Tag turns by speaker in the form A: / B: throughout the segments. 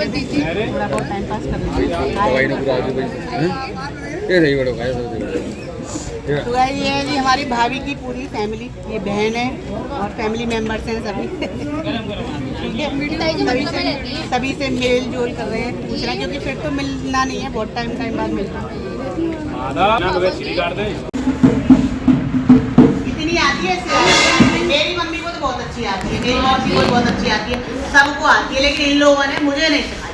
A: कर दीजिए, थोड़ा बहुत टाइम पास कर लीजिए। तो ये है जी हमारी भाभी की पूरी फैमिली, ये बहन है और फैमिली मेंबर्स हैं सभी। ठीक है, सभी से मेल जोल कर रहे हैं, पूछ रहे हैं, क्योंकि फिर तो मिलना नहीं है, बहुत टाइम बाद मिलता है। इतनी आती है मेरी मम्मी को तो बहुत अच्छी आती है, मेरी मौसी को बहुत अच्छी आती है, सबको आती है, लेकिन इन लोगों ने मुझे नहीं सिखाई।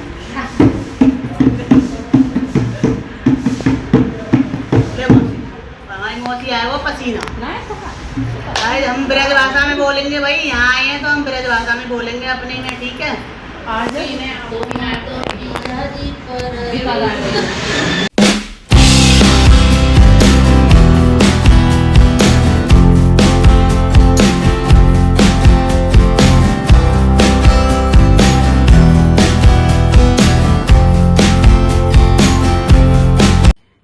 A: मौसी आए वो पसीना, भाई हम ब्रज भाषा में बोलेंगे, भाई यहाँ आए हैं तो हम ब्रज भाषा में बोलेंगे अपने में, ठीक है।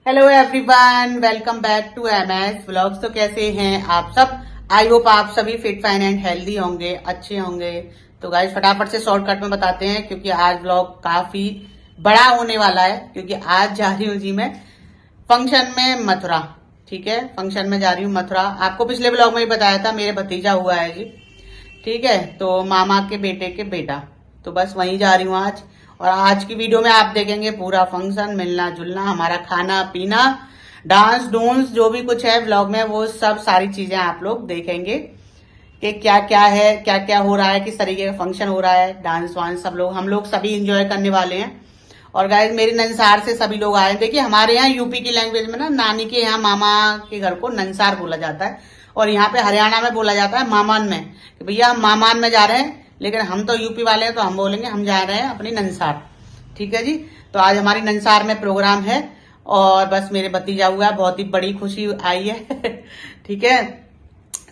A: Hello everyone, welcome back to MS vlogs. तो कैसे हैं आप सब? आई होप आप सभी फिट फाइन एंड हेल्दी होंगे, अच्छे होंगे। तो गाइस फटाफट से शॉर्टकट में बताते हैं, क्योंकि आज व्लॉग काफी बड़ा होने वाला है, क्योंकि आज जा रही हूँ जी मैं फंक्शन में मथुरा। ठीक है, फंक्शन में जा रही हूँ मथुरा। आपको पिछले व्लॉग में ही बताया था, मेरे भतीजा हुआ है जी, ठीक है, तो मामा के बेटे के बेटा, तो बस वहीं जा रही हूँ आज। और आज की वीडियो में आप देखेंगे पूरा फंक्शन, मिलना जुलना, हमारा खाना पीना, डांस डूंस, जो भी कुछ है व्लॉग में, वो सब सारी चीजें आप लोग देखेंगे कि क्या क्या है, क्या क्या हो रहा है, किस तरीके का फंक्शन हो रहा है, डांस वांस सब लोग हम लोग सभी इंजॉय करने वाले हैं। और गाइस मेरी नंसार से सभी लोग आए। देखिए हमारे यहाँ यूपी की लैंग्वेज में ना, नानी के यहाँ मामा के घर को नंसार बोला जाता है, और यहाँ पे हरियाणा में बोला जाता है मामान में, कि भैया हम मामान में जा रहे हैं, लेकिन हम तो यूपी वाले हैं तो हम बोलेंगे हम जा रहे हैं अपनी नंसार। ठीक है जी, तो आज हमारी नंसार में प्रोग्राम है, और बस मेरे भतीजा हुआ, बहुत ही बड़ी खुशी आई है। ठीक है,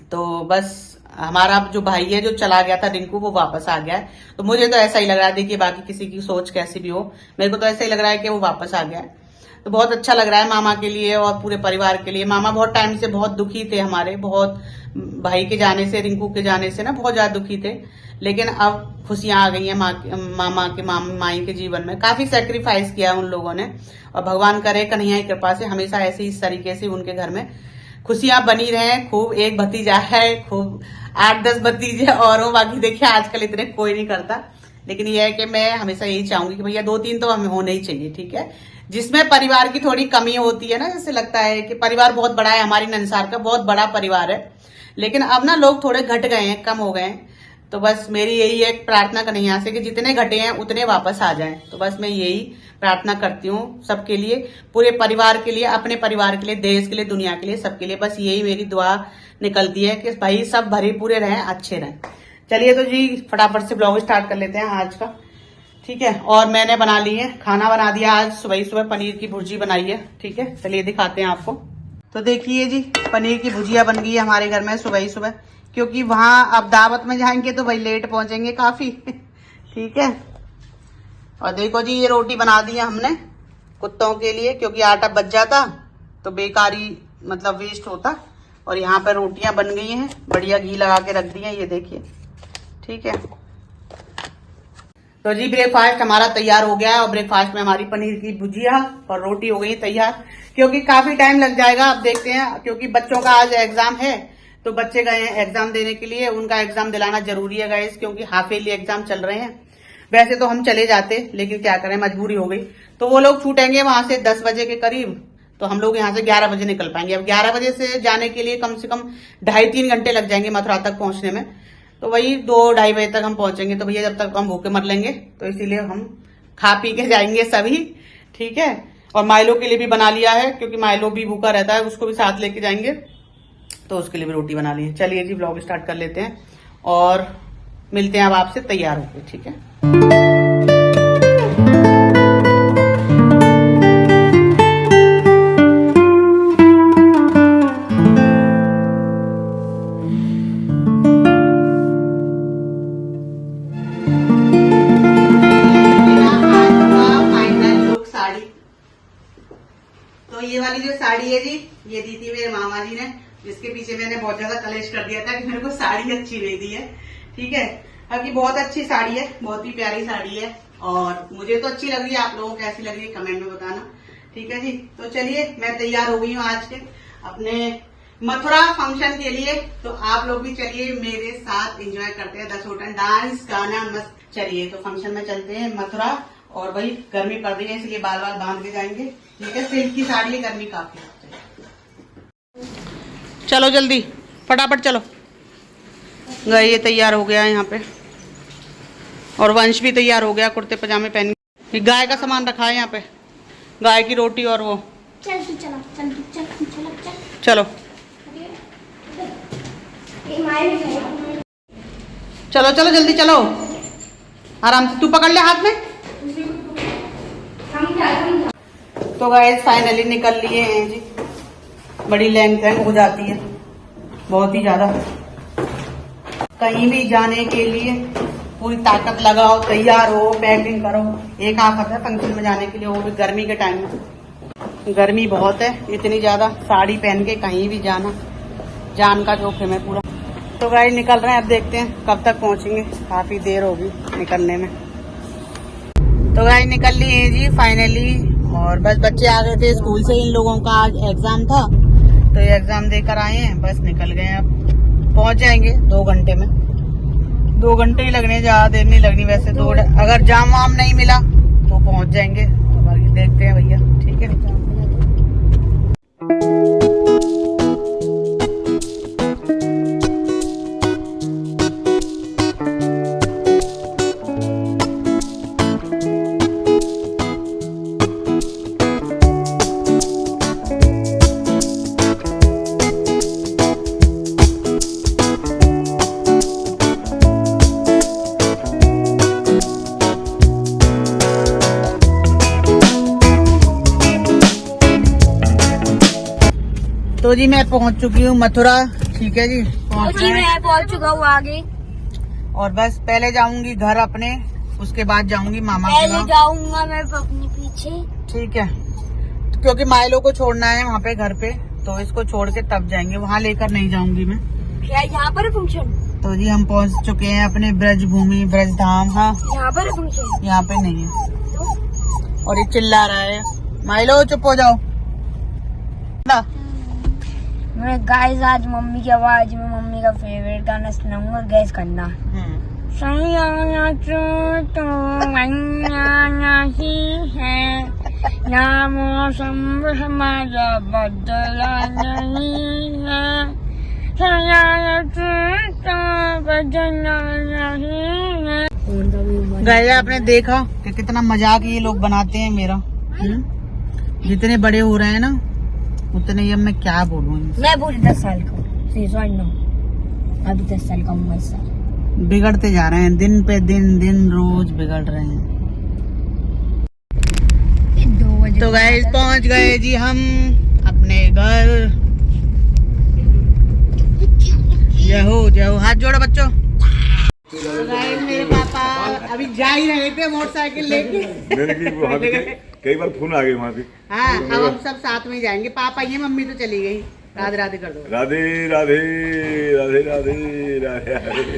A: तो बस हमारा जो भाई है जो चला गया था रिंकू, वो वापस आ गया है। तो मुझे तो ऐसा ही लग रहा है, देखिए बाकी किसी की सोच कैसी भी हो, मेरे को तो ऐसा ही लग रहा है कि वो वापस आ गया है। तो बहुत अच्छा लग रहा है मामा के लिए और पूरे परिवार के लिए। मामा बहुत टाइम से बहुत दुखी थे हमारे, बहुत भाई के जाने से, रिंकू के जाने से ना बहुत ज्यादा दुखी थे, लेकिन अब खुशियां आ गई हैं मामा के माई के जीवन में। काफी सेक्रीफाइस किया उन लोगों ने, और भगवान करे कन्हैया की कृपा से हमेशा ऐसे इस तरीके से उनके घर में खुशियां बनी रहे। खूब एक भतीजा है, खूब 8-10 भतीजे और हो, बाकी देखिए आजकल इतने कोई नहीं करता, लेकिन ये है कि मैं हमेशा यही चाहूंगी कि भैया 2-3 तो हमें होने ही चाहिए। ठीक है, जिसमें परिवार की थोड़ी कमी होती है ना, जैसे लगता है कि परिवार बहुत बड़ा है, हमारी नंसार का बहुत बड़ा परिवार है, लेकिन अब ना लोग थोड़े घट गए हैं, कम हो गए हैं। तो बस मेरी यही एक प्रार्थना कन्हैया से कि जितने घटे हैं उतने वापस आ जाएं। तो बस मैं यही प्रार्थना करती हूँ सबके लिए, पूरे परिवार के लिए, अपने परिवार के लिए, देश के लिए, दुनिया के लिए, सबके लिए। बस यही मेरी दुआ निकलती है कि भाई सब भरे पूरे रहें, अच्छे रहें। चलिए तो जी फटाफट से ब्लॉग स्टार्ट कर लेते हैं आज का। ठीक है, और मैंने बना ली है, खाना बना दिया आज सुबह सुबह, पनीर की भुर्जी बनाई है। ठीक है, चलिए दिखाते हैं आपको। तो देखिए जी पनीर की भुजिया बन गई है हमारे घर में सुबह ही सुबह, क्योंकि वहां अब दावत में जाएंगे तो भाई लेट पहुंचेंगे काफी। ठीक है, और देखो जी ये रोटी बना दी है हमने कुत्तों के लिए, क्योंकि आटा बच जाता तो बेकारी मतलब वेस्ट होता। और यहाँ पर रोटियां बन गई हैं, बढ़िया घी लगा के रख दी है, ये देखिए। ठीक है, तो जी ब्रेकफास्ट हमारा तैयार हो गया है, और ब्रेकफास्ट में हमारी पनीर की भुजिया और रोटी हो गई तैयार, क्योंकि काफी टाइम लग जाएगा। अब देखते हैं, क्योंकि बच्चों का आज एग्जाम है, तो बच्चे गए हैं एग्जाम देने के लिए, उनका एग्जाम दिलाना जरूरी है गाइस, क्योंकि हाफ ईयरली एग्जाम चल रहे हैं। वैसे तो हम चले जाते, लेकिन क्या करें मजबूरी हो गई। तो वो लोग छूटेंगे वहां से 10 बजे के करीब, तो हम लोग यहाँ से 11 बजे निकल पाएंगे। अब 11 बजे से जाने के लिए कम से कम 2.5-3 घंटे लग जाएंगे मथुरा तक पहुंचने में, तो वही 2-2:30 बजे तक हम पहुंचेंगे। तो भैया जब तक हम भूखे मर लेंगे, तो इसीलिए हम खा पी के जाएंगे सभी। ठीक है, और माइलो के लिए भी बना लिया है, क्योंकि माइलो भी भूखा रहता है, उसको भी साथ लेके जाएंगे, तो उसके लिए भी रोटी बना ली है। चलिए जी ब्लॉग स्टार्ट कर लेते हैं, और मिलते हैं अब आपसे तैयार होकर। ठीक है, तो ये वाली जो साड़ी है जी, ये दी थी मेरे मामा जी ने, जिसके पीछे मैंने बहुत ज्यादा कलेश कर दिया था कि मेरे को साड़ी अच्छी दे दी है। ठीक है, अब ये बहुत अच्छी साड़ी है, बहुत ही प्यारी साड़ी है, और मुझे तो अच्छी लग रही है, आप लोगों को कैसी लग रही है कमेंट में बताना। ठीक है जी, तो चलिए मैं तैयार हो गई हूँ आज के अपने मथुरा फंक्शन के लिए। तो आप लोग भी चलिए मेरे साथ एंजॉय करते हैं 10 होटल डांस गाना मस्त। चलिए तो फंक्शन में चलते हैं मथुरा। और भाई गर्मी पड़ रही है इसलिए बाल बाल बांध के जाएंगे। ठीक है, सिल्क की साड़ी है, गर्मी काफी है। चलो जल्दी फटाफट चलो। गए ये तैयार हो गया है यहाँ पे, और वंश भी तैयार हो गया कुर्ते पजामे पहन के। गाय का सामान रखा है यहाँ पे, गाय की रोटी और वो। चलो चलो चलो जल्दी चलो, आराम से। तू पकड़ ले हाथ में। तो गाइस फाइनली निकल लिए हैं जी। बड़ी लेंथ हो जाती है बहुत ही ज्यादा। कहीं भी जाने के लिए पूरी ताकत लगाओ, तैयार हो, पैकिंग करो। एक आफत है फंक्शन में जाने के लिए, वो भी गर्मी के टाइम में। गर्मी बहुत है, इतनी ज्यादा साड़ी पहन के कहीं भी जाना जान का जोखिम है पूरा। तो गाइस निकल रहे हैं, अब देखते हैं कब तक पहुंचेंगे। काफी देर होगी निकलने में। तो गाइस निकल लिए हैं जी फाइनली। और बस बच्चे आ गए थे स्कूल से, इन लोगों का आज एग्जाम था तो ये एग्जाम देकर आए हैं, बस निकल गए। अब पहुंच जाएंगे 2 घंटे में। 2 घंटे ही लगने, ज्यादा देर नहीं लगनी वैसे तो। अगर जाम वाम नहीं मिला तो पहुंच जाएंगे। तो देखते हैं भैया, ठीक है। तो जी मैं पहुंच चुकी हूँ मथुरा। ठीक है जी,
B: मैं पहुंच चुका हूँ आगे।
A: और बस पहले जाऊंगी घर अपने, उसके बाद जाऊंगी मामा के
B: पहले जाऊंगा मैं अपने पीछे।
A: ठीक है, क्योंकि माइलो को छोड़ना है वहाँ पे घर पे, तो इसको छोड़ के तब जाएंगे। वहाँ लेकर नहीं जाऊंगी मैं।
B: क्या यहाँ पर फंक्शन?
A: तो जी हम पहुँच चुके हैं अपने ब्रज भूमि, ब्रज धाम। हाँ
B: यहाँ पर फंक्शन?
A: यहाँ पे नहीं है। और ये चिल्ला रहा है, माइलो चुप हो जाओ।
B: मैं गाइस आज मम्मी की आवाज में मम्मी का फेवरेट गाना सुनाऊंगा, गैस करना। या मौसम हमारा बदला नहीं है,
A: गाइस आपने देखा कि कितना मजाक ये लोग बनाते हैं मेरा। जितने बड़े हो रहे हैं ना उतने ही। अब मैं क्या बोलूँ,
B: मैं पूरी 10 साल का हूँ, अभी 10 साल का हूँ। इस साल
A: बिगड़ते जा रहे हैं, दिन पे दिन रोज बिगड़ रहे हैं।
B: 2 बजे
A: तो गाइस पहुंच गए जी हम अपने घर। जय हो, हाथ जोड़ो बच्चों। तो गाइस मेरे पापा अभी जा ही रहे थे मोटरसाइकिल लेके।
C: कई बार फोन आ गए वहाँ से।
A: हाँ अब हम सब साथ में ही जाएंगे। पापा ये, मम्मी तो चली गई। राधे राधे कर दो।
C: राधे राधे राधे राधे राधे राधे।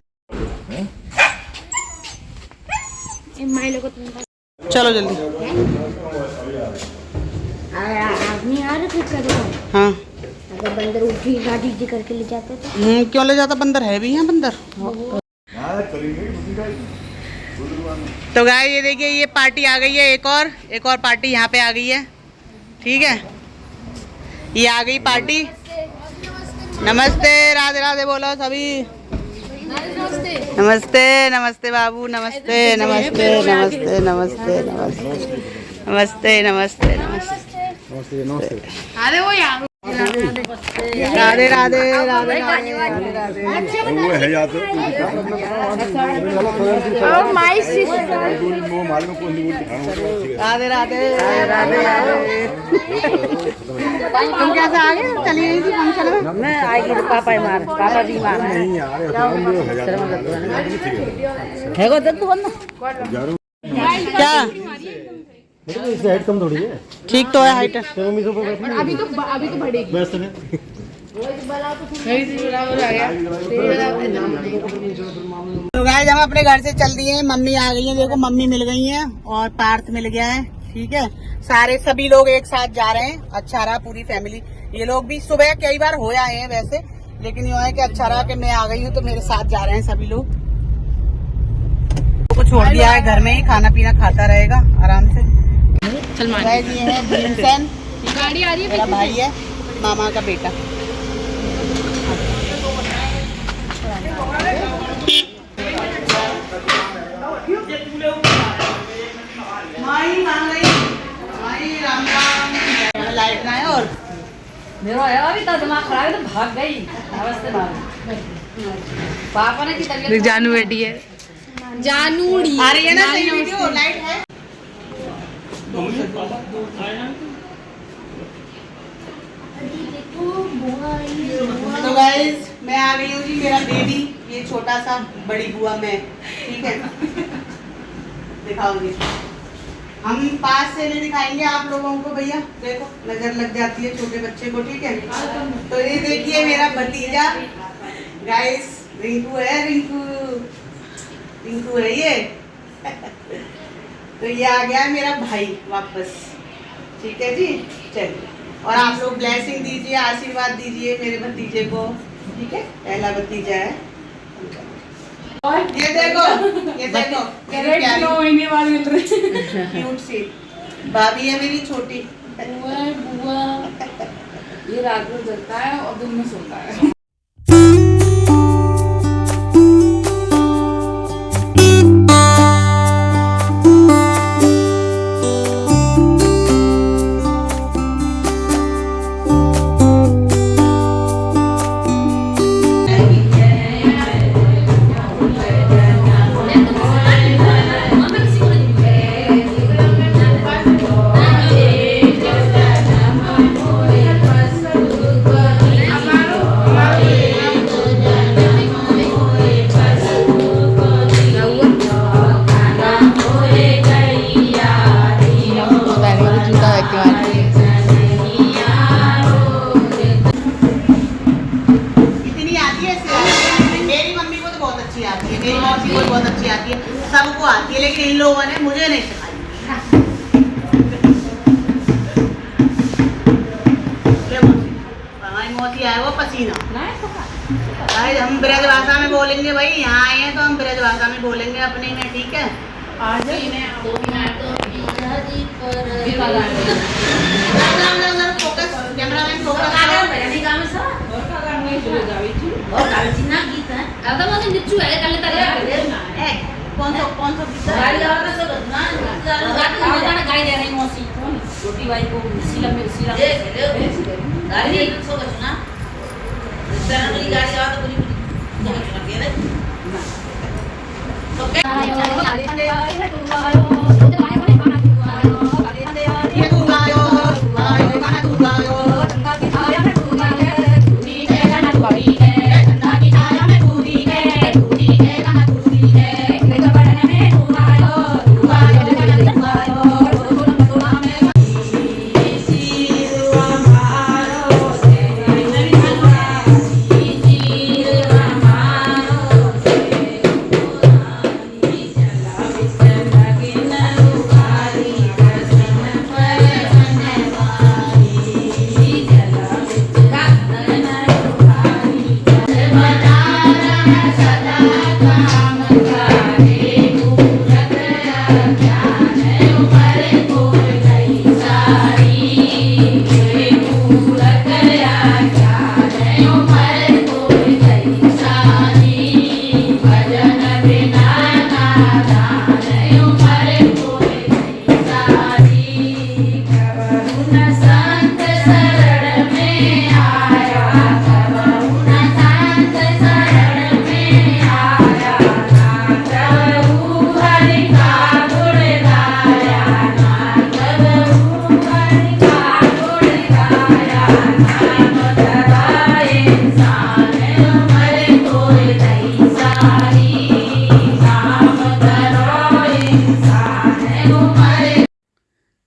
A: चलो जल्दी।
B: आदमी आ रहे थे।
A: हाँ
B: अगर बंदर उठी गाड़ी करके ले जाते तो
A: क्यों ले जाता? बंदर है भी यहाँ बंदर। तो गाइस ये देखिए, ये पार्टी आ गई है। एक और पार्टी यहाँ पे आ गई है। ठीक है, ये आ गई पार्टी। नमस्ते, राधे राधे बोलो सभी। नमस्ते नमस्ते बाबू, नमस्ते नमस्ते नमस्ते नमस्ते नमस्ते नमस्ते नमस्ते नमस्ते। अरे वो यार राधे राधे राधे राधे।
C: वो है या तो
B: माय सिस्टर
A: राधे राधे राधे राधे। तुम कैसे आ गए? चली गई थी फंक्शन में। मैं आएगी तो पापा ही मार, पापा भी मार
C: नहीं आ रहे।
A: क्या
D: इससे हाइट कम थोड़ी है।
A: ठीक तो है हाइट।
D: अभी तो बढ़ेगी।
A: तो गाइस हम अपने घर से चल दिए हैं, मम्मी आ गई है, देखो मम्मी मिल गई है और पार्थ मिल गया है। ठीक है, सारे सभी लोग एक साथ जा रहे हैं, अच्छा रहा पूरी फैमिली। ये लोग भी सुबह कई बार हो आए हैं वैसे, लेकिन ये है कि अच्छा रहा कि मैं आ गई हूँ तो मेरे साथ जा रहे हैं सभी लोग। को छोड़ दिया है घर में ही, खाना पीना खाता रहेगा आराम से। गाइस ये है भीमसेन, गाड़ी आ रही है, मेरा भाई है, मामा का बेटा। लाइट ना है और
D: मेरा आया अभी तो दिमाग खराब है तो भाग गई अवस्था भाग। पापा ने की तबीयत
E: जानू बेटी है, जानूड़ी
A: आ रही है ना सही वीडियो, लाइट है। तो गाइस मैं आ गई हूँ जी, मेरा बेबी, ये छोटा सा, बड़ी बुआ मैं। ठीक है, दिखाऊंगी, हम पास से नहीं दिखाएंगे आप लोगों को भैया, देखो नजर लग जाती है छोटे बच्चे को। ठीक है, तो ये देखिए मेरा भतीजा गाइस, रिंकू है, रिंकू है ये। तो ये आ गया मेरा भाई वापस। ठीक है जी, चलिए, और आप लोग ब्लेसिंग दीजिए, आशीर्वाद दीजिए मेरे भतीजे को। ठीक है, पहला भतीजा है। ये देखो, ये देखो क्यूट सी भाभी है मेरी छोटी।
D: बुआ ये रात में जगता है और दिन में सोता है।
A: सबको आती है, लेकिन इन लोगों ने मुझे नहीं सिखाई। हमारी मोती आए वो पसीना। भाई हम ब्रज भाषा में बोलेंगे, भाई यहाँ आए हैं तो हम ब्रज भाषा में बोलेंगे अपने में। ठीक है, फोकस कैमरामैन फोकस। कौन सा गाड़ी आ रहा है गाड़ी दे रही मौसी छोटी भाई को सीलम में गाड़ी सो बचना रिश्तेदार वाली गाड़ी आ तो पूरी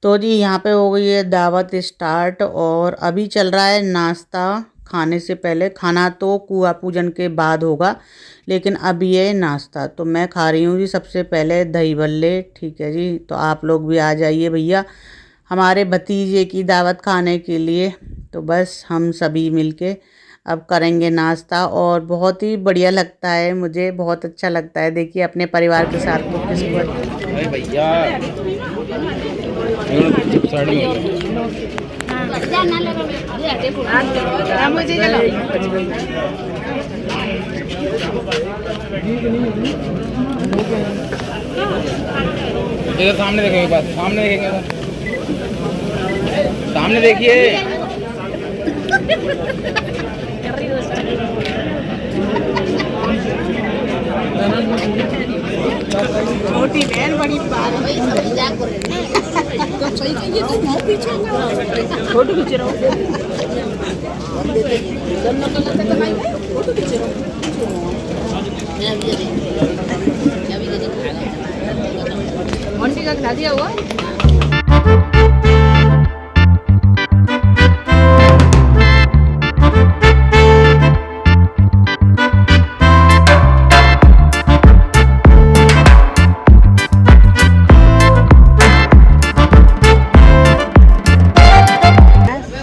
A: तो जी यहाँ पे हो गई है दावत स्टार्ट और अभी चल रहा है नाश्ता खाने से पहले। खाना तो कुआं पूजन के बाद होगा, लेकिन अब ये नाश्ता तो मैं खा रही हूँ जी सबसे पहले दही बल्ले। ठीक है जी, तो आप लोग भी आ जाइए भैया हमारे भतीजे की दावत खाने के लिए। तो बस हम सभी मिलके अब करेंगे नाश्ता, और बहुत ही बढ़िया लगता है, मुझे बहुत अच्छा लगता है। देखिए अपने परिवार के साथ तो किसी
C: भैया इधर सामने देखेंगे, बस सामने देखेंगे, सामने देखिए।
A: छोटी बहन बड़ी फोटो खींच रहा
D: मंडी का खिला दिया हुआ।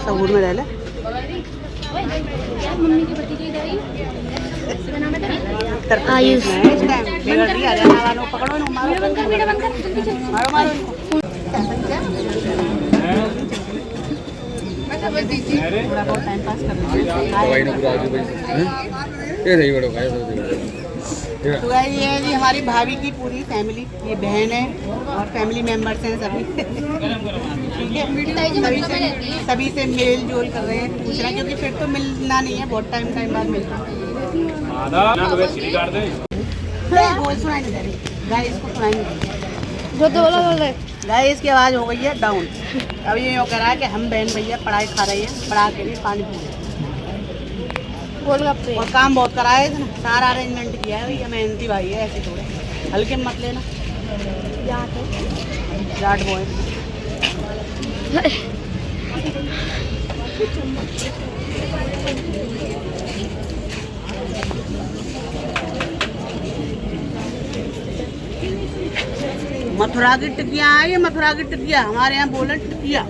A: सबूर में डाला
B: आयुष
A: बिगड़ रही हरियाणा वालों पकड़ो इनको, मारो मारो मारो इनको। थोड़ा बहुत टाइम पास तो गाइस ये है जी हमारी भाभी की पूरी फैमिली, ये बहन है और फैमिली मेंबर्स हैं सभी। ठीक है, सभी से मेल जोल कर रहे हैं, पूछ रहे हैं, क्योंकि फिर तो मिलना नहीं है, बहुत टाइम बाद मिलता है। बोल सुनाई नहीं दे रही गाइस, इसको सुनाई नहीं दे रही।
B: जो तो बोला
A: गाइस की आवाज़ हो गई है डाउन। अब ये यूँ कह रहा है कि हम बहन भैया पढ़ाई खा रहे हैं, पढ़ा के लिए पानी पी रहे हैं।
B: गोलगप्पे
A: और काम बहुत कराया है ना, सारा अरेंजमेंट किया है भैया, मेहनती भाई है, ऐसे थोड़े हल्के में मत लेना। जाट बॉय मथुरा की टिकिया है, ये मथुरा की टिकिया हमारे यहाँ बोले टिकिया,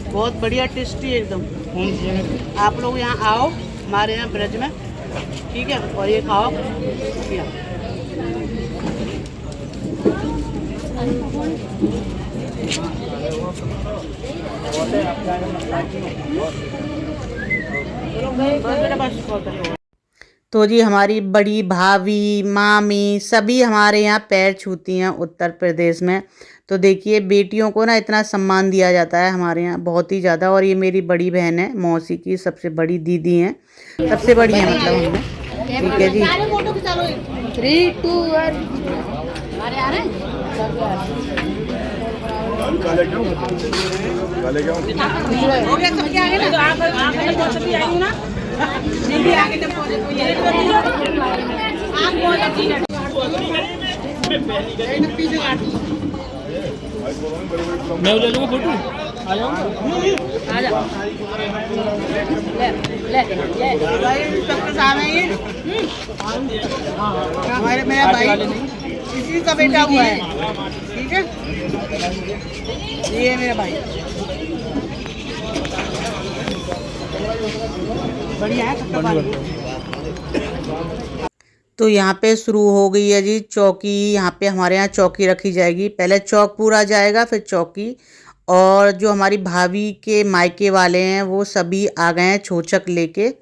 A: बहुत बढ़िया टेस्टी एकदम। आप लोग यहाँ आओ हमारे यहाँ ब्रज में, ठीक है, और ये खाओ टिकिया। तो जी हमारी बड़ी भाभी मामी सभी हमारे यहाँ पैर छूती हैं उत्तर प्रदेश में। तो देखिए बेटियों को ना इतना सम्मान दिया जाता है हमारे यहाँ, बहुत ही ज़्यादा। और ये मेरी बड़ी बहन है, मौसी की सबसे बड़ी दीदी हैं, सबसे बड़ी है मतलब हमें। ठीक है जी,
D: 3, 2, 1 हमारे आ रहे हैं।
A: हो गया सबके आगे ना, आगे बहुत सभी आई हूँ ना, मैं भी आगे जब पहुंचे तो ये आप बहुत अच्छी है।
C: मैं ले लूँगा फोटो, आ जाओ
D: आ जा ले
A: सबके सामने ये हमारे मेरा भाई इसी का बेटा हुआ है, ठीक है, ये है मेरा भाई, बढ़िया है। तो यहाँ पे शुरू हो गई है जी चौकी। यहाँ पे हमारे यहाँ चौकी रखी जाएगी, पहले चौक पूरा जाएगा फिर चौकी। और जो हमारी भाभी के मायके वाले हैं वो सभी आ गए हैं छोचक लेके,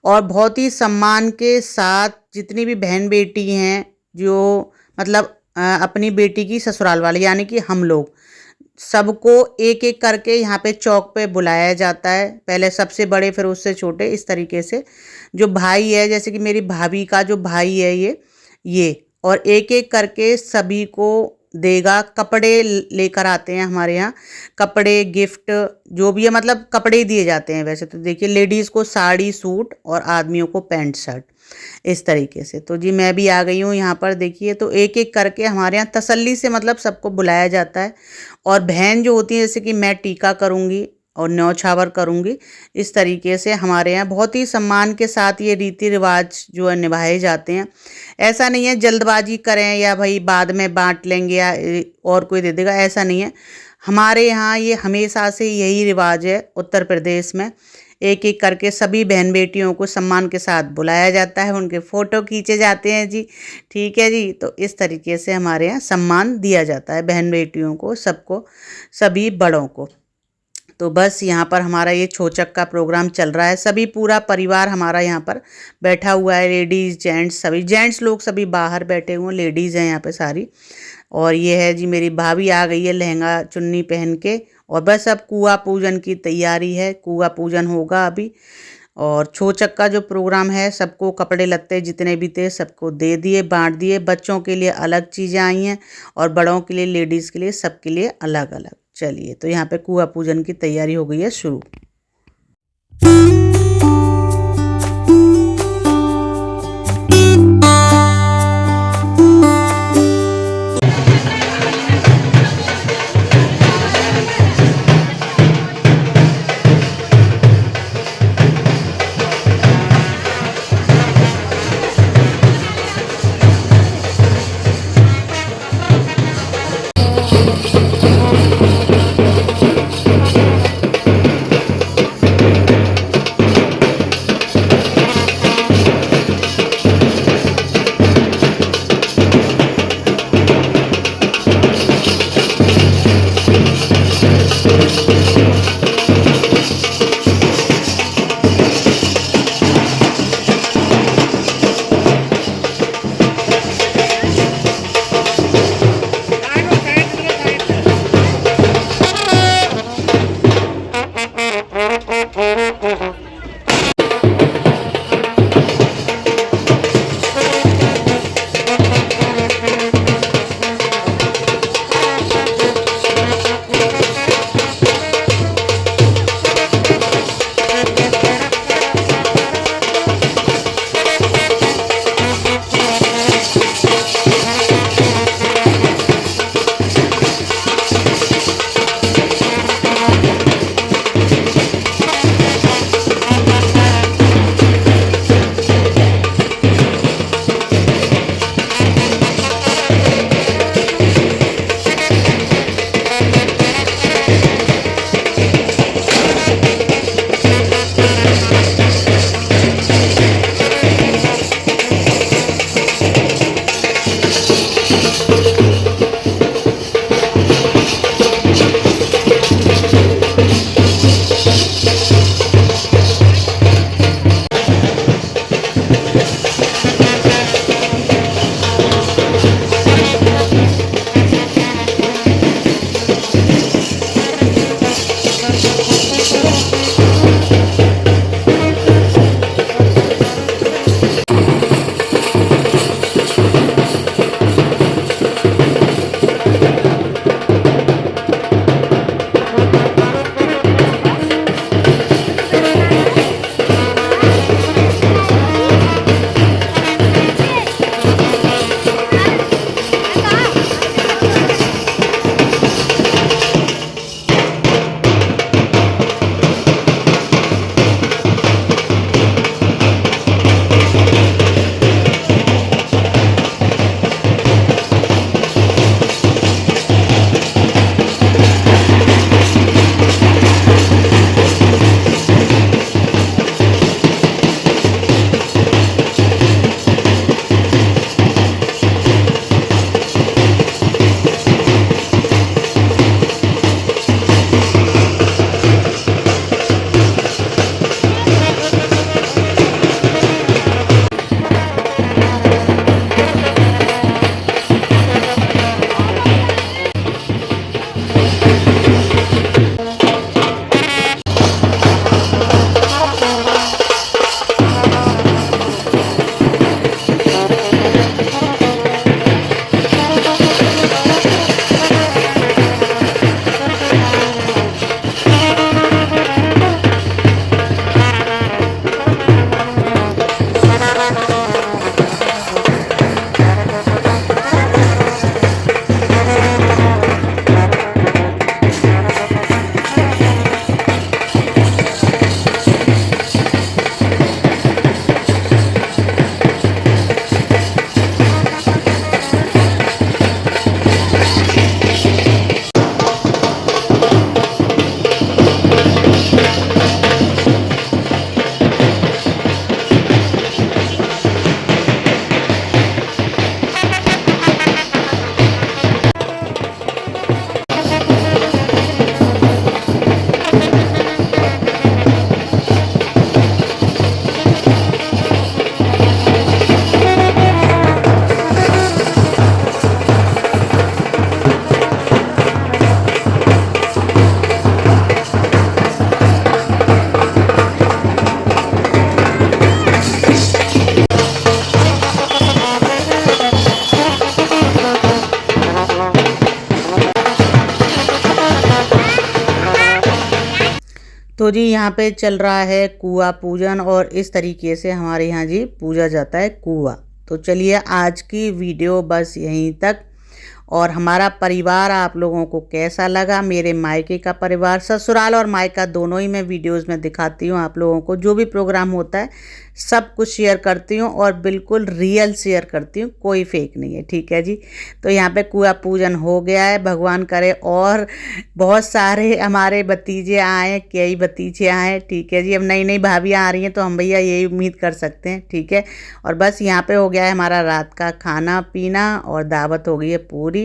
A: और बहुत ही सम्मान के साथ जितनी भी बहन बेटी हैं, जो मतलब अपनी बेटी की ससुराल वाले यानी कि हम लोग, सबको एक एक करके यहाँ पे चौक पे बुलाया जाता है। पहले सबसे बड़े फिर उससे छोटे, इस तरीके से। जो भाई है, जैसे कि मेरी भाभी का जो भाई है ये और एक एक करके सभी को देगा। कपड़े लेकर आते हैं हमारे यहाँ, कपड़े गिफ्ट जो भी है, मतलब कपड़े ही दिए जाते हैं वैसे तो। देखिए लेडीज़ को साड़ी सूट और आदमियों को पैंट शर्ट, इस तरीके से। तो जी मैं भी आ गई हूँ यहाँ पर। देखिए तो एक एक करके हमारे यहाँ तसल्ली से मतलब सबको बुलाया जाता है। और बहन जो होती है, जैसे कि मैं टीका करूँगी और न्यौछावर करूँगी। इस तरीके से हमारे यहाँ बहुत ही सम्मान के साथ ये रीति रिवाज जो है निभाए जाते हैं। ऐसा नहीं है जल्दबाजी करें या भाई बाद में बांट लेंगे या और कोई दे देगा, ऐसा नहीं है। हमारे यहाँ ये हमेशा से यही रिवाज है। उत्तर प्रदेश में एक एक करके सभी बहन बेटियों को सम्मान के साथ बुलाया जाता है, उनके फ़ोटो खींचे जाते हैं जी। ठीक है जी, तो इस तरीके से हमारे यहाँ सम्मान दिया जाता है बहन बेटियों को, सबको, सभी बड़ों को। तो बस यहाँ पर हमारा ये छोचक का प्रोग्राम चल रहा है। सभी पूरा परिवार हमारा यहाँ पर बैठा हुआ है, लेडीज़ जेंट्स सभी। जेंट्स लोग सभी बाहर बैठे हुए हैं, लेडीज़ हैं यहाँ पे सारी। और ये है जी मेरी भाभी आ गई है लहंगा चुन्नी पहन के। और बस अब कुआं पूजन की तैयारी है, कुआं पूजन होगा अभी। और छोचक का जो प्रोग्राम है, सबको कपड़े लत्ते जितने भी थे सबको दे दिए, बांट दिए। बच्चों के लिए अलग चीज़ें आई हैं और बड़ों के लिए, लेडीज़ के लिए, सबके लिए अलग अलग। चलिए, तो यहाँ पे कुआं पूजन की तैयारी हो गई है शुरू। तो जी यहाँ पे चल रहा है कुआं पूजन और इस तरीके से हमारे यहाँ जी पूजा जाता है कुआं। तो चलिए आज की वीडियो बस यहीं तक। और हमारा परिवार आप लोगों को कैसा लगा, मेरे मायके का परिवार, ससुराल और मायका दोनों ही मैं वीडियोस में दिखाती हूँ आप लोगों को। जो भी प्रोग्राम होता है सब कुछ शेयर करती हूँ और बिल्कुल रियल शेयर करती हूँ, कोई फेक नहीं है, ठीक है जी। तो यहाँ पे कुआं पूजन हो गया है, भगवान करे और बहुत सारे हमारे भतीजे आए, कई भतीजे आए, ठीक है जी। अब नई नई भाभियाँ आ रही हैं तो हम भैया यही उम्मीद कर सकते हैं, ठीक है। और बस यहाँ पे हो गया है हमारा रात का खाना पीना और दावत हो गई है पूरी।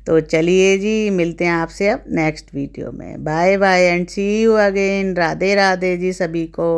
A: तो चलिए जी, मिलते हैं आपसे अब नेक्स्ट वीडियो में। Bye bye and see you again. Radhe Radhe ji सभी को।